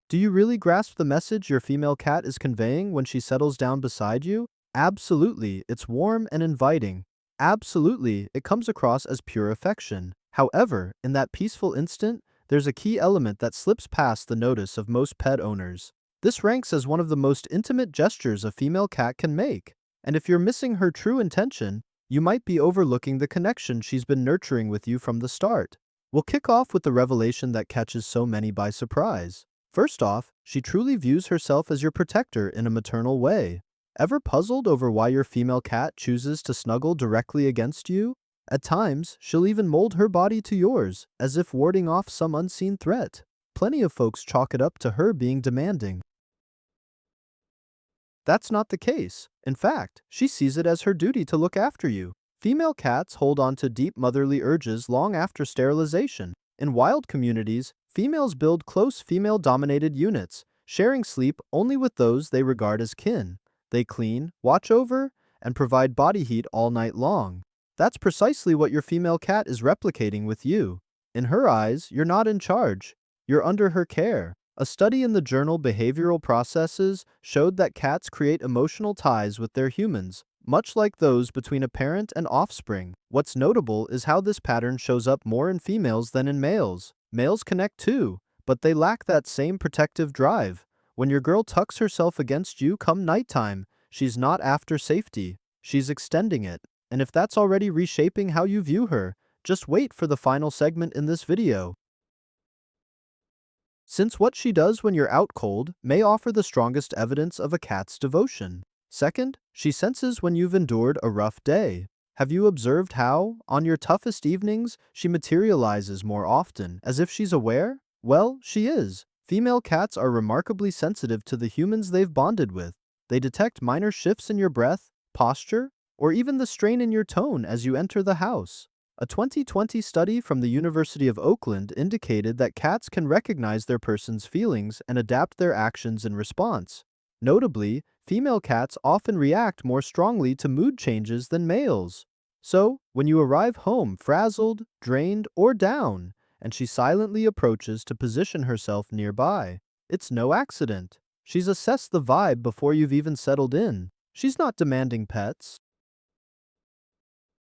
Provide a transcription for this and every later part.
Do you really grasp the message your female cat is conveying when she settles down beside you? Absolutely, it's warm and inviting. Absolutely, it comes across as pure affection. However, in that peaceful instant, there's a key element that slips past the notice of most pet owners. This ranks as one of the most intimate gestures a female cat can make. And if you're missing her true intention, you might be overlooking the connection she's been nurturing with you from the start. We'll kick off with the revelation that catches so many by surprise. First off, she truly views herself as your protector in a maternal way. Ever puzzled over why your female cat chooses to snuggle directly against you? At times, she'll even mold her body to yours, as if warding off some unseen threat. Plenty of folks chalk it up to her being demanding. That's not the case. In fact, she sees it as her duty to look after you. Female cats hold on to deep motherly urges long after sterilization. In wild communities, females build close female-dominated units, sharing sleep only with those they regard as kin. They clean, watch over, and provide body heat all night long. That's precisely what your female cat is replicating with you. In her eyes, you're not in charge. You're under her care. A study in the journal Behavioral Processes showed that cats create emotional ties with their humans, much like those between a parent and offspring. What's notable is how this pattern shows up more in females than in males. Males connect too, but they lack that same protective drive. When your girl tucks herself against you come nighttime, she's not after safety, she's extending it. And if that's already reshaping how you view her, just wait for the final segment in this video. Since what she does when you're out cold may offer the strongest evidence of a cat's devotion. Second, she senses when you've endured a rough day. Have you observed how, on your toughest evenings, she materializes more often, as if she's aware? Well, she is. Female cats are remarkably sensitive to the humans they've bonded with. They detect minor shifts in your breath, posture, or even the strain in your tone as you enter the house. A 2020 study from the University of Oakland indicated that cats can recognize their person's feelings and adapt their actions in response. Notably, female cats often react more strongly to mood changes than males. So, when you arrive home frazzled, drained, or down, and she silently approaches to position herself nearby, it's no accident. She's assessed the vibe before you've even settled in. She's not demanding pets.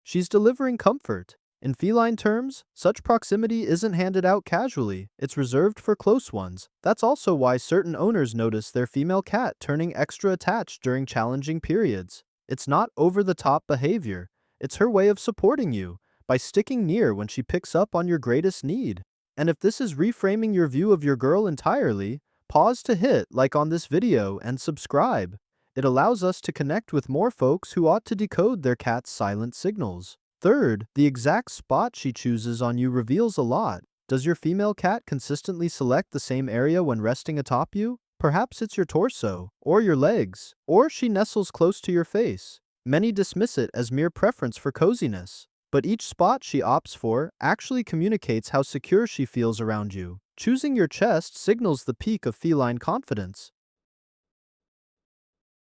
She's delivering comfort. In feline terms, such proximity isn't handed out casually, it's reserved for close ones. That's also why certain owners notice their female cat turning extra attached during challenging periods. It's not over-the-top behavior, it's her way of supporting you, by sticking near when she picks up on your greatest need. And if this is reframing your view of your girl entirely, pause to hit like on this video and subscribe. It allows us to connect with more folks who ought to decode their cat's silent signals. Third, the exact spot she chooses on you reveals a lot. Does your female cat consistently select the same area when resting atop you? Perhaps it's your torso, or your legs, or she nestles close to your face. Many dismiss it as mere preference for coziness, but each spot she opts for actually communicates how secure she feels around you. Choosing your chest signals the peak of feline confidence.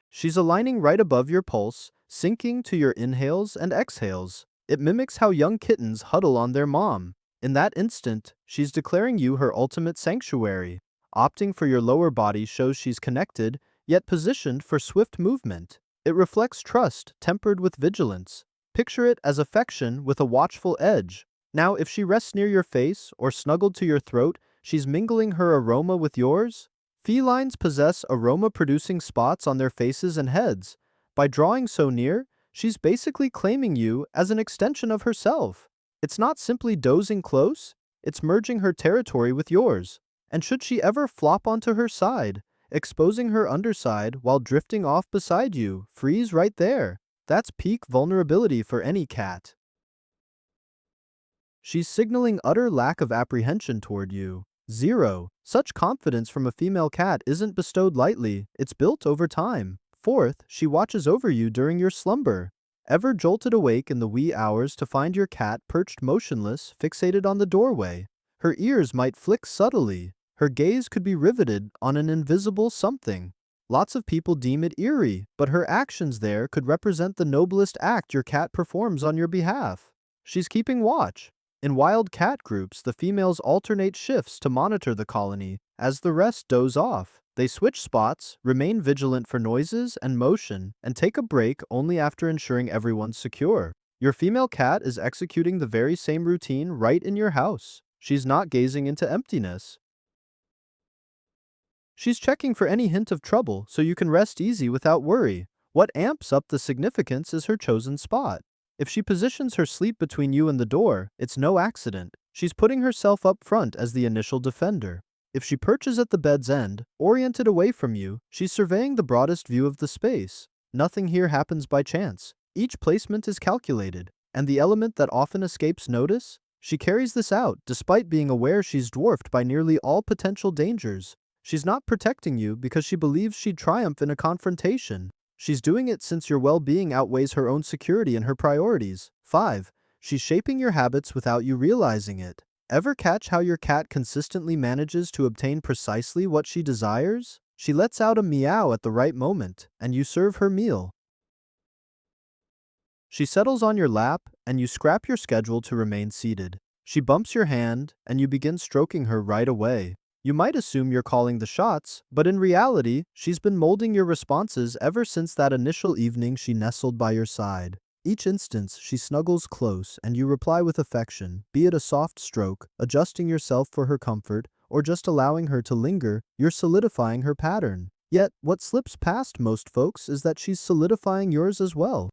She's aligning right above your pulse, syncing to your inhales and exhales. It mimics how young kittens huddle on their mom. In that instant, she's declaring you her ultimate sanctuary. Opting for your lower body shows she's connected, yet positioned for swift movement. It reflects trust tempered with vigilance. Picture it as affection with a watchful edge. Now, if she rests near your face or snuggled to your throat, she's mingling her aroma with yours. Felines possess aroma-producing spots on their faces and heads. By drawing so near, she's basically claiming you as an extension of herself. It's not simply dozing close, it's merging her territory with yours. And should she ever flop onto her side, exposing her underside while drifting off beside you, freeze right there. That's peak vulnerability for any cat. She's signaling utter lack of apprehension toward you. 0. Such confidence from a female cat isn't bestowed lightly, it's built over time. Fourth, she watches over you during your slumber. Ever jolted awake in the wee hours to find your cat perched motionless, fixated on the doorway? Her ears might flick subtly. Her gaze could be riveted on an invisible something. Lots of people deem it eerie, but her actions there could represent the noblest act your cat performs on your behalf. She's keeping watch. In wild cat groups, the females alternate shifts to monitor the colony, as the rest doze off. They switch spots, remain vigilant for noises and motion, and take a break only after ensuring everyone's secure. Your female cat is executing the very same routine right in your house. She's not gazing into emptiness. She's checking for any hint of trouble so you can rest easy without worry. What amps up the significance is her chosen spot. If she positions her sleep between you and the door, it's no accident. She's putting herself up front as the initial defender. If she perches at the bed's end, oriented away from you, she's surveying the broadest view of the space. Nothing here happens by chance. Each placement is calculated. And the element that often escapes notice? She carries this out despite being aware she's dwarfed by nearly all potential dangers. She's not protecting you because she believes she'd triumph in a confrontation. She's doing it since your well-being outweighs her own security and her priorities. 5. She's shaping your habits without you realizing it. Ever catch how your cat consistently manages to obtain precisely what she desires? She lets out a meow at the right moment, and you serve her meal. She settles on your lap, and you scrap your schedule to remain seated. She bumps your hand, and you begin stroking her right away. You might assume you're calling the shots, but in reality, she's been molding your responses ever since that initial evening she nestled by your side. Each instance, she snuggles close, and you reply with affection, be it a soft stroke, adjusting yourself for her comfort, or just allowing her to linger. You're solidifying her pattern. Yet, what slips past most folks is that she's solidifying yours as well.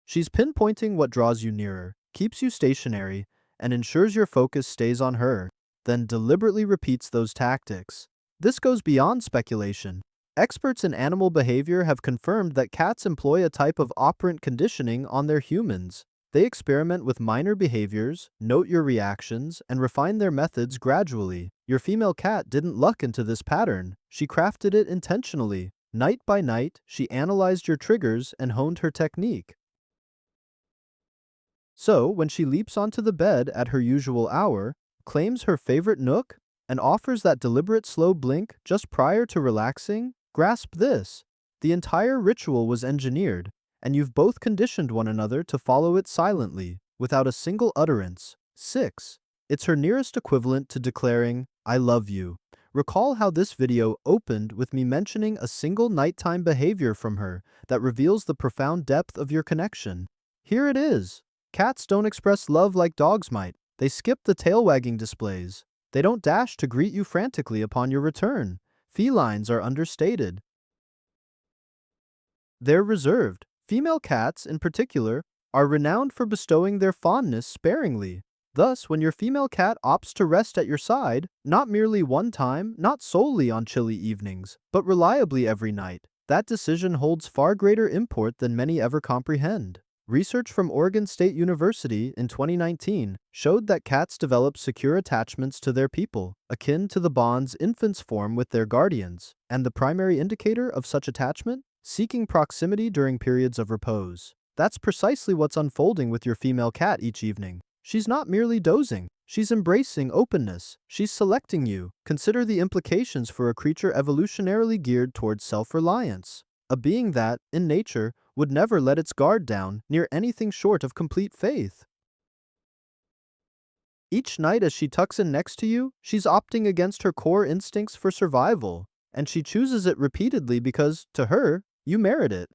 She's pinpointing what draws you nearer, keeps you stationary, and ensures your focus stays on her, then deliberately repeats those tactics. This goes beyond speculation. Experts in animal behavior have confirmed that cats employ a type of operant conditioning on their humans. They experiment with minor behaviors, note your reactions, and refine their methods gradually. Your female cat didn't luck into this pattern. She crafted it intentionally. Night by night, she analyzed your triggers and honed her technique. So, when she leaps onto the bed at her usual hour, claims her favorite nook, and offers that deliberate slow blink just prior to relaxing, grasp this. The entire ritual was engineered, and you've both conditioned one another to follow it silently, without a single utterance. 6. It's her nearest equivalent to declaring, I love you. Recall how this video opened with me mentioning a single nighttime behavior from her that reveals the profound depth of your connection. Here it is. Cats don't express love like dogs might. They skip the tail-wagging displays. They don't dash to greet you frantically upon your return. Felines are understated. They're reserved. Female cats, in particular, are renowned for bestowing their fondness sparingly. Thus, when your female cat opts to rest at your side, not merely one time, not solely on chilly evenings, but reliably every night, that decision holds far greater import than many ever comprehend. Research from Oregon State University in 2019 showed that cats develop secure attachments to their people, akin to the bonds infants form with their guardians, and the primary indicator of such attachment? Seeking proximity during periods of repose. That's precisely what's unfolding with your female cat each evening. She's not merely dozing. She's embracing openness. She's selecting you. Consider the implications for a creature evolutionarily geared towards self-reliance. A being that, in nature, would never let its guard down near anything short of complete faith. Each night as she tucks in next to you, she's opting against her core instincts for survival, and she chooses it repeatedly because, to her, you merit it.